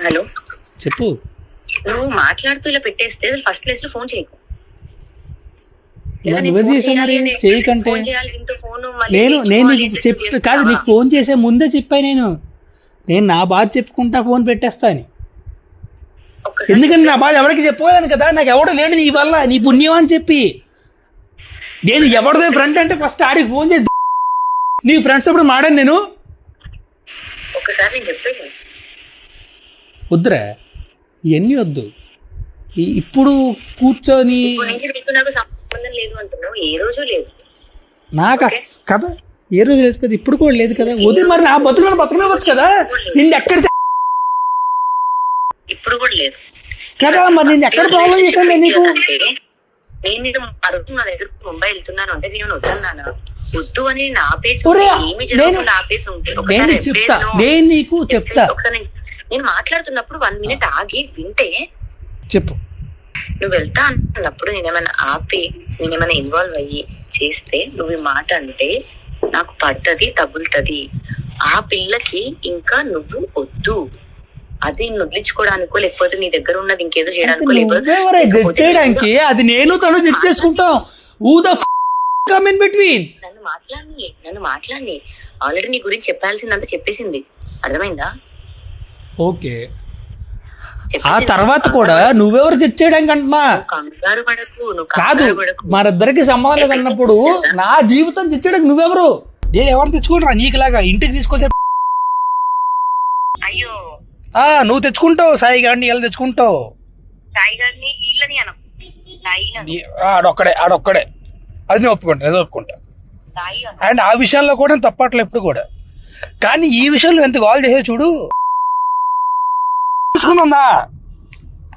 Hello చెప్పు. నువ్వు మాట్లాడుతూ ఇలా పెట్టేస్తే ఫస్ట్ ప్లేస్ లో ఫోన్ చేయకు. నువ్వే చేసావు మరి చేయకంటే. నేను నీకు కాదు, నీకు ఫోన్ చేసే ముందే చెప్పాను నేను నా బాధ చెప్పుకుంటా ఫోన్ పెట్టేస్తా అని. ఎందుకంటే నా బాధ ఎవరికి చెప్పుకోలేను కదా, నాకు ఎవడో లేడు నీ వల్ల, నీ పుణ్యం అని చెప్పి. నేను ఎవరిదే ఫ్రెండ్ అంటే ఫస్ట్ ఆడికి ఫోన్ చేసి నీ ఫ్రెండ్స్ అప్పుడు మాడాను నేను. వద్దురా ఇవన్నీ వద్దు. ఇప్పుడు కూర్చొని నాకు కదా ఏ రోజు లేదు కదా, ఇప్పుడు కూడా లేదు కదా. వద్దు మరి నా బతుకునవచ్చు కదా. నిన్ను ఎక్కడ ఇప్పుడు కూడా లేదు కదా, మరి నేను ఎక్కడ ప్రాబ్లం చేశాను నీకు? నేను ముంబై వెళ్తున్నాను అంటే నేను వద్దన్నాను. వద్దు అని చెప్తా, నేను నీకు చెప్తా. నేను మాట్లాడుతున్నప్పుడు 1 minute ఆగి వింటే చెప్పు. నువ్వు వెళ్తా అన్నప్పుడు నేనేమైనా ఆపి నేనేమైనా ఇన్వాల్వ్ అయ్యి చేస్తే నువ్వు ఈ మాట అంటే నాకు పడుతుంది, తగులుతుంది. ఆ పిల్లకి ఇంకా నువ్వు వద్దు, అది వదిలించుకోవడానికో లేకపోతే నీ దగ్గర ఉన్నది ఇంకేదో చేయడానికో చేయడానికి అది నేను తను జడ్జ్ చేసుకుంటాం. నన్ను మాట్లాడి ఆల్రెడీ నీ గురించి చెప్పాల్సిందంతా చెప్పేసింది, అర్థమైందా? ఓకే, ఆ తర్వాత కూడా నువ్వెవరు తెచ్చేయడానికి అంటున్నా కాదు. మరిద్దరికి సంబంధం లేదన్నప్పుడు నా జీవితం తెచ్చేయడానికి నువ్వెవరు? నేను ఎవరు తెచ్చుకుంటా నీకులాగా ఇంటికి తీసుకొచ్చే? అయ్యో నువ్వు తెచ్చుకుంటావు, సాయి గారిని ఎలా తెచ్చుకుంటావు? సాయి గారిని ఆడొక్కడే అది నేను ఒప్పుకుంటా. అండ్ ఆ విషయాల్లో కూడా తప్పట్లే ఎప్పుడు కూడా. కానీ ఈ విషయంలో ఎంత కాల్ చేసే చూడు తీసుకుందా